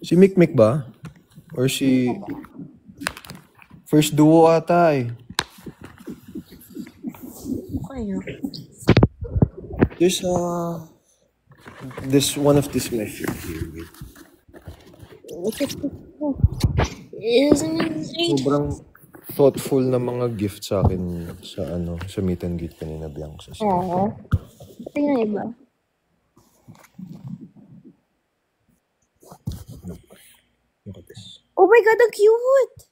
Si Mikmik ba? Or si... First duo ata eh. Kaya. There's this one of this measure here. Wait. Isn't it? Sobrang thoughtful na mga gift sa akin sa meet and greet kanina, Bianca. Oo. Tingnan iba. Look at this. Oh my God, ang cute!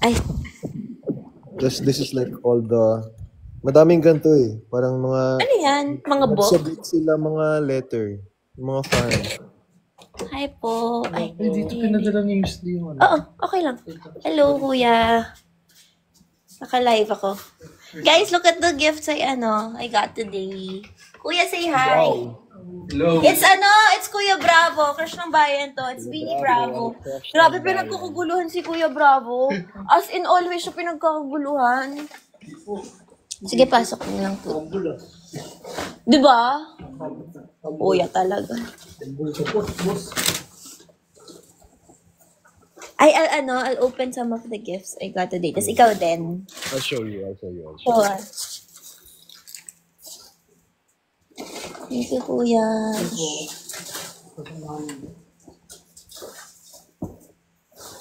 Ay, This is like all the... Madaming ganito eh. Parang mga... ano yan? Mga book? Nagsabit sila mga letter. Mga fans. Hi po. Ay, Dito pinadala ni Miss D yung ano. Oo, okay lang. Hello, kuya. Naka-live ako. Guys, look at the gifts I got today. Kuya, say hi. Hello. It's Kuya Bravo. Crush ng bayan to. It's Beanie Bravo. Grabe, pinagkakaguluhan si Kuya Bravo. As in always siya pinagkakaguluhan. Sige, pasok mo lang to. Diba? Kuya talaga. I'll open some of the gifts I got today. Tapos ikaw din. I'll show you. Show us. Thank you, Kuya.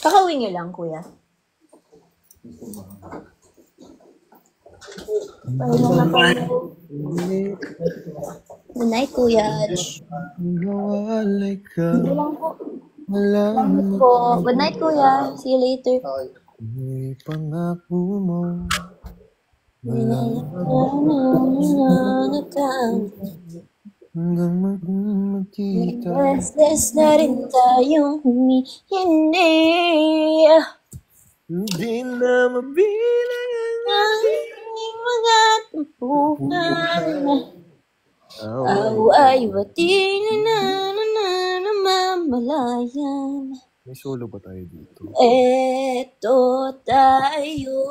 Kakauwi niyo lang, Kuya. Good night, Kuya. Nawalay ka. Salamat po. Good night, Kuya. See you later. May pangako mo. Hanggang magkita. Restless na rin tayong humihingi. Hindi na mabilang ang Ang mga tampuhan. Away bati na namamalayan. May solo ba tayo dito? Eto tayo.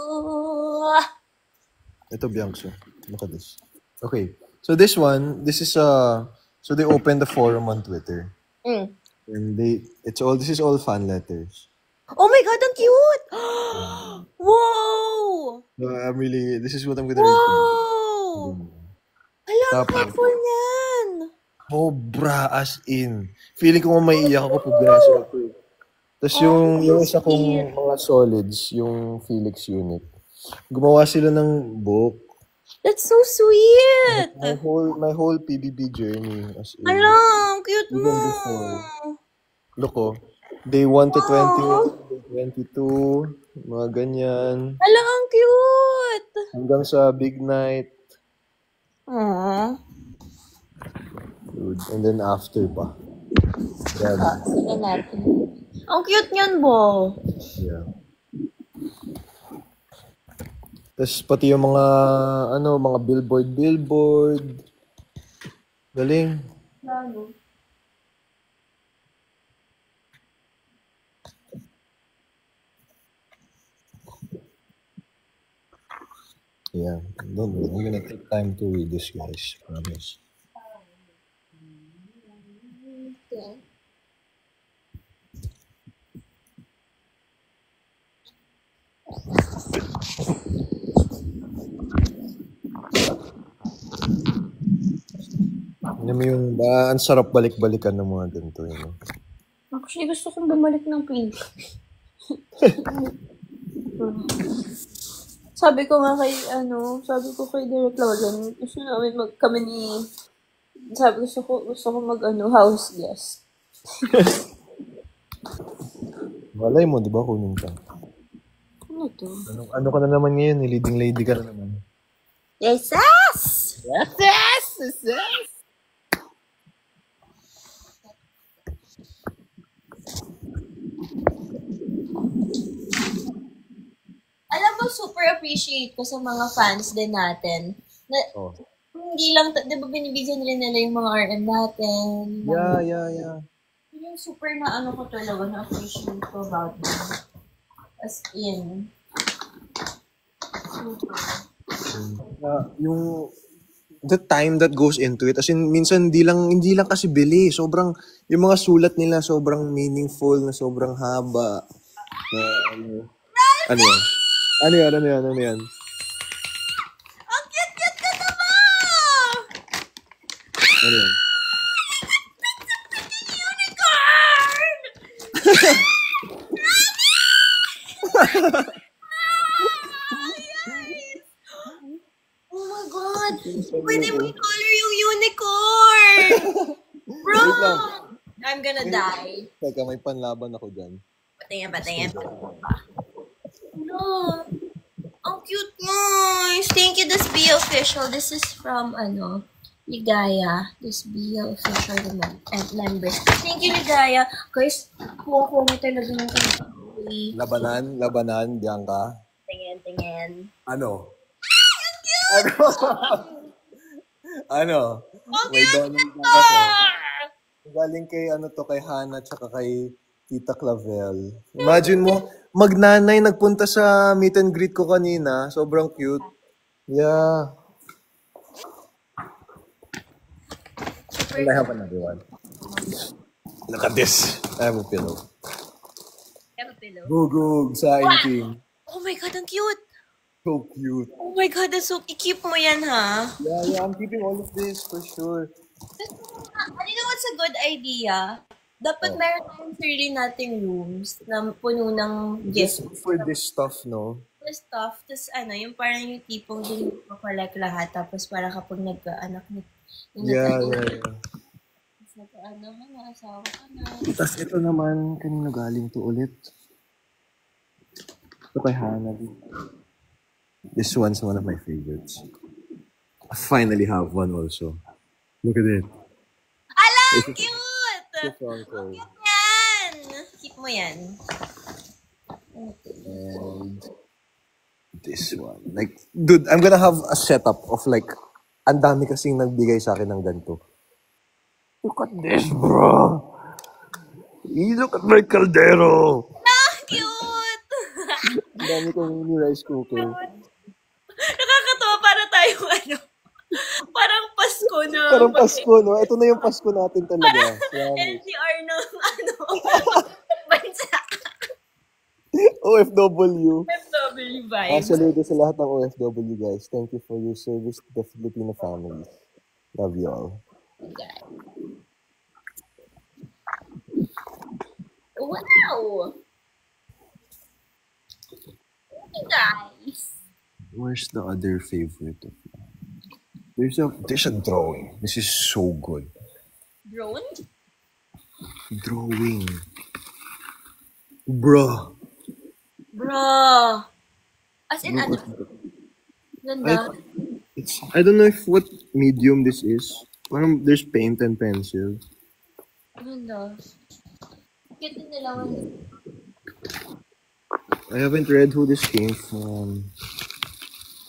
Ito, Bianca. Look at this. Okay. So this one, this is so they opened the forum on Twitter. And this is all fan letters. Oh my God, ang cute! Wow! So this is what I'm gonna read. Wow! Hala, ang Tapos, thoughtful niyan. Sobra as in. Feeling ko maiiyak ako pag binasa ko. Tapos yung isa kong mga solids, yung Felix unit. Gumawa sila ng book. That's so sweet! My whole PBB journey as in. Hala, ang cute mo. Even before. Look oh. Day 1 to 20, day 22, mga ganyan. Hala, ang cute! Hanggang sa big night. Aww. Dude. And then after pa. Grabe. Sige natin. Ang cute niyan, Bo. Yeah. Tapos pati yung mga, mga billboard. Galing. Lalo. Yeah. Don't worry. I'm gonna take time to read this, guys. Promise. Okay. Ano mo yung, ang sarap balik-balikan ng mga ganito, yun. Actually, gusto kong bumalik ng pink. Sabi ko sabi ko kay Derek Logan, gusto namin gusto ko house guest. Malay mo, di ba, kunin ka? Ano to? Ano ka na naman ngayon? Leading lady ka na naman. Yes! Alam mo, super appreciate ko sa mga fans din natin. Na, hindi lang, di ba binibigyan rin nila yung mga RM natin? Yeah. Yung super na ko talaga, na-appreciate ko about them. As in. Super. Yung the time that goes into it, as in, minsan hindi lang kasi bili. Sobrang, yung mga sulat nila, sobrang meaningful, na sobrang haba. Ano yan? Ano yan? Ang cute-cute ka naman! Ano yan? Unicorn! Oh my God! Pwede mo i-color yung unicorn! Bro! Wait lang. I'm gonna die. Teka, may panlaban ako dyan. Patayin. No. Ang cute, guys. Thank you, this Be Official. This is from, Ligaya. This Be Official members. Thank you, Ligaya. Guys, kuha mo talaga ng kanila. Labanan, diyan ka. Tingin. Ano? Ang cute! Ano? Ang May cute donut nito! na ako. Galing kay Hannah tsaka kay Tita Clavel. Imagine mo, magnanay nagpunta sa meet and greet ko kanina. Sobrang cute. Yeah. And I have another one. Look at this. I have a pillow. Gugug sa anything. Oh my God, ang cute! So cute. Oh my God, that's so... I-keep mo yan, ha? Yeah, I'm keeping all of this for sure. You know what's a good idea? Dapat meron tayong sarili nating rooms na puno ng gifts. Just for this stuff, no? The stuff. Tapos yung parang yung tipong din mo collect lahat. Tapos parang kapag nagkaanak na. Yeah. Nagkaanak ka na, asawa ka na. Tapos ito naman, kanino galing to ulit? Ito kay Hannah. This one's one of my favorites. I finally have one also. Look at it. Alam! Cute! It's also. Cute yan! Keep mo yan. And this one. Like, dude, I'm gonna have a setup of like, ang dami kasing nagbigay sa akin ng ganito. Look at this, bro! Look at my caldero! Cute! Ang dami kong mini rice cooker. Nakakatawa para tayong parang Pasko na. Parang Pasko, no? Ito na yung Pasko natin talaga. NCR ng bansa. OFW. FW vibes. Salute sa lahat ng OFW, guys. Thank you for your service to the Filipino families. Love you all. Okay. Wow! Hey guys! Where's the other favorite of mine? There's a drawing. This is so good. Drone? Drawing. Bruh. Bro! As in, ganda. I don't know what medium this is. Parang there's paint and pencil. Ganda. Cute din nila. I haven't read who this came from.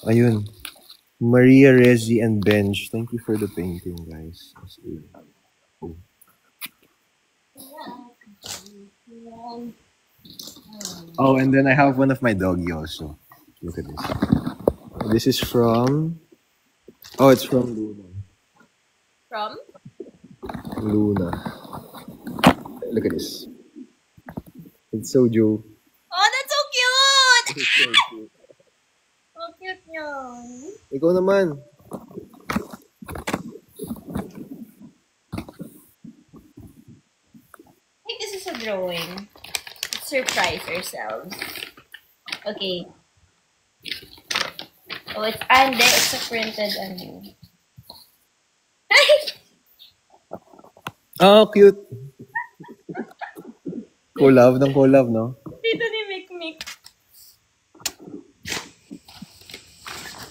Ayun. Maria, Rezi, and Benj. Thank you for the painting, guys. Oh. Oh, and then I have one of my doggy also. Look at this. This is from... Oh, it's from Luna. From? Luna. Look at this. It's so Joe. Oh, that's so cute! It's so cute. Ang cute niya. Ikaw naman. I think this is a drawing. Let's surprise ourselves. Okay. Oh, it's a printed ano. Oh, cute. Collab, no? Dito ni Mikmik.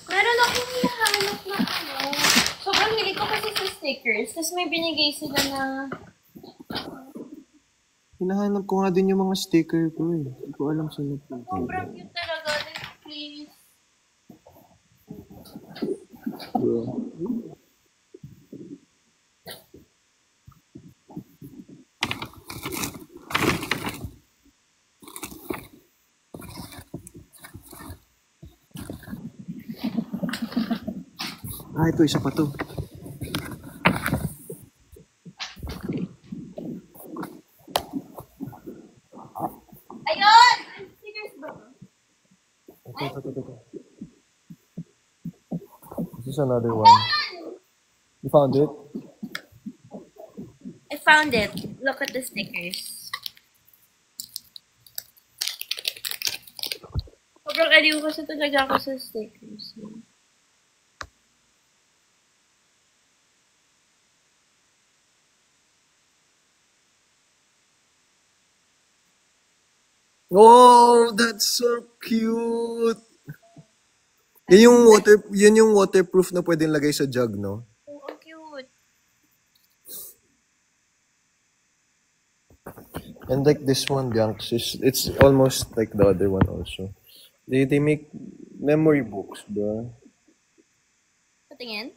Meron akong hinahanap na ano. Sobrang hilig ko kasi sa stickers. Tapos may binigay sila na... Hinahanap ko nga din yung mga sticker ko eh. Hindi ko alam saan napunta. Sobrang cute talaga. Please. Ah, ito, isa pa to. Ayun! Stickers ba? Ito. This is another one. You found it? I found it. Look at the stickers. Sobrang aliw kasi talaga ako sa stickers. Oh, that's so cute! Yun yung waterproof na pwedeng lagay sa jug, no? Oh, ang cute. And like this one, Junks, it's almost like the other one also. They make memory books, bro. Patingin?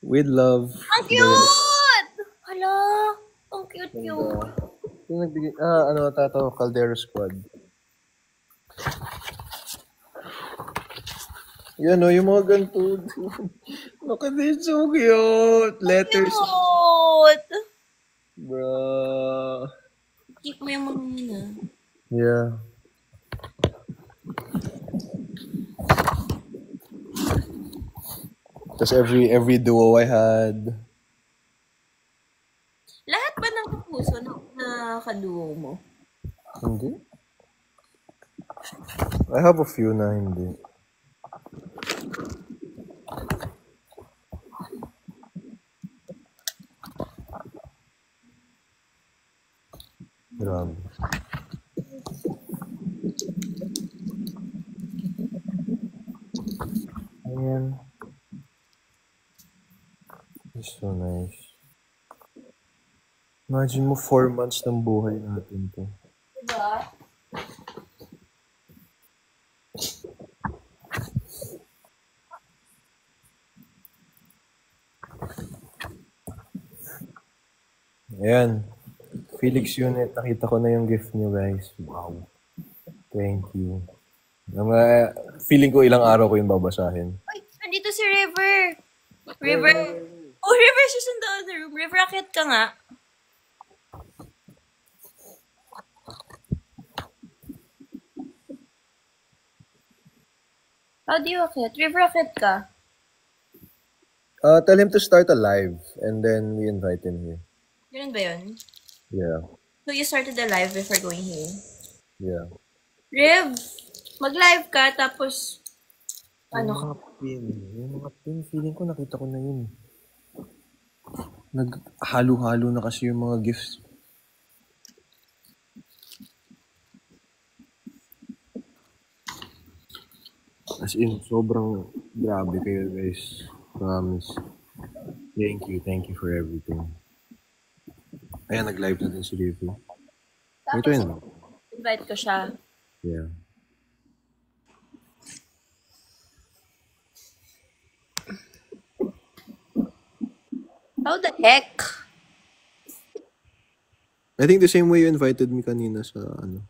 With love. Ang cute! Hala! Ang cute. Yung nagbigay, Caldero Squad. Yan o, yung mga ganito. Look at this, so cute. Letters. Cute! Bro. Keep mo yung mga yun ah. Yeah. Tapos every duo I had. Lahat ba ng kapuso na kaduo mo? Hindi. I have a few na hindi. Grabe. Ayan. It's so nice. Imagine mo 4 months ng buhay natin to. Diba? Ayan. Felix Unit, nakita ko na yung gift niyo, guys. Wow. Thank you. Feeling ko ilang araw ko yung babasahin. Ay, nandito si River. River. Oh, River, she's in the other room. River, akit ka nga. How do you akit? River, akit ka. Tell him to start a live and then we invite him here. Ganun ba yun? Yeah. So you started the live before going here? Yeah. Riv, mag-live ka, tapos, ano ka? Yung mga pin, feeling ko nakita ko na yun. Naghalo-halo na kasi yung mga gifts. As in, sobrang grabe kayo, guys. Promise. Thank you for everything. Ayan, nag-live na din si Rivu. Ito yun. Invite ko siya. Yeah. How the heck? I think the same way you invited me kanina sa ano.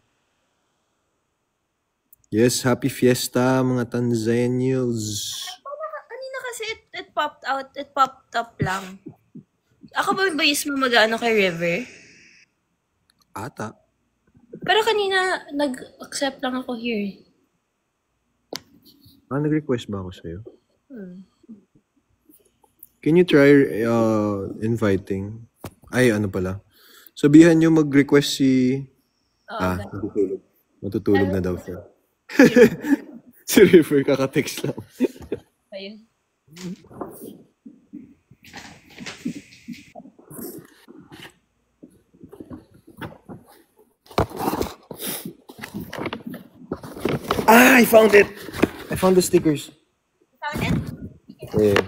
Yes, happy fiesta mga Tanzanians. Kanina kasi it popped out. It popped up lang. Ako ba bayis mo mag-ano kay River? Ata. Pero kanina nag-accept lang ako here. Nag-request ba ako sa'yo? Can you try inviting? Ay, ano pala? Sabihan nyo mag-request si... Oo, matutulog. Matutulog na daw siya. Si River kaka-text lang. ayun. I found it! I found the stickers. Found it? Yeah.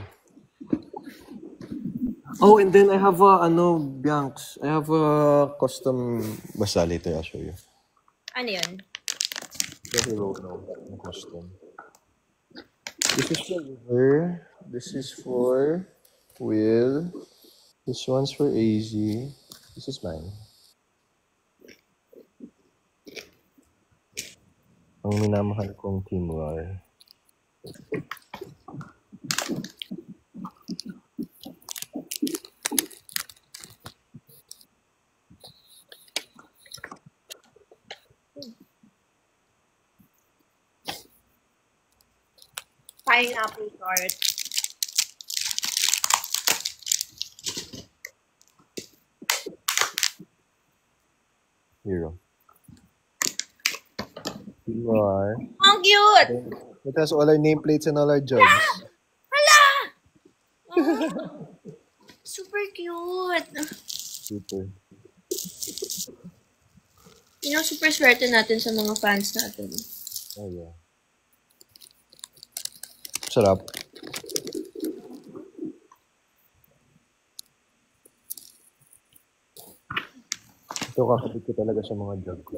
Oh, and then I have Biancs. I have a custom... Basta later, I'll show you. Ano yun? The hero now. Custom. This is for River. This is for Will. This one's for AZ. This is mine. Ang minamahal kong Team War. Pineapple tart. Hero. Team War. Ang cute! It has all our nameplates and all our jobs. Hala! Super cute. Super. Super swerte natin sa mga fans natin. Oh, yeah. Sarap. Ito kakabit ko talaga sa mga job ko.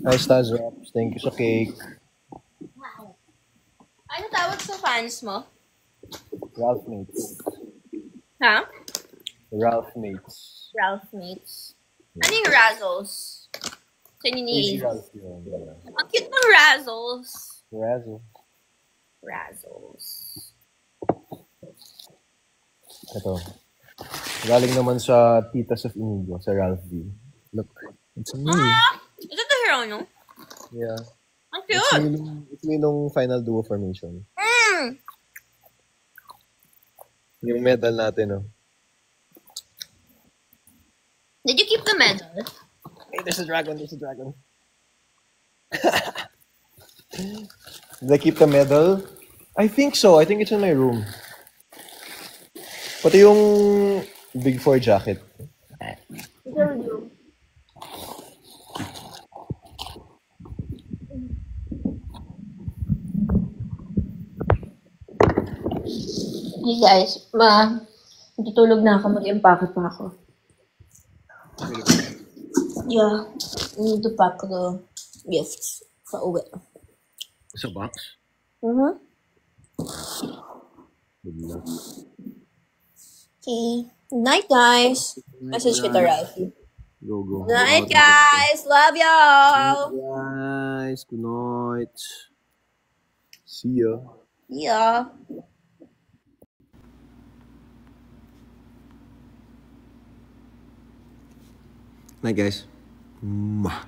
Hi, Stars Raps. Thank you sa cake. Ano tawag sa fans mo? Ralph Mates. Ha? Ralph Mates. Ralph Mates. Ano yung Razzles? Sa Easy nini. Ralph yun. Ang cute ng Razzles. Razzle. Razzles. Ito. Galing naman sa Titas of Inigo, sa Ralph V. Look, it's me. Is it the hero, no? Yeah. Ang cute! It's me nung final duo formation. Yung medal natin, no? Did you keep the medal? Hey, there's a dragon, there's a dragon. Did I keep the medal? I think so. I think it's in my room. Pati yung Big Four jacket. Hey guys, tutulog na ako. Mag-empake pa ako. Yeah. I need to pack the gifts sa uwi. Sa box? Mm-hmm. Good luck. Okay. Night, guys. Message kita, Ralphie. Go. Night, guys. Love y'all. Guys, good night. See ya. Yeah. Night, guys. Mwah.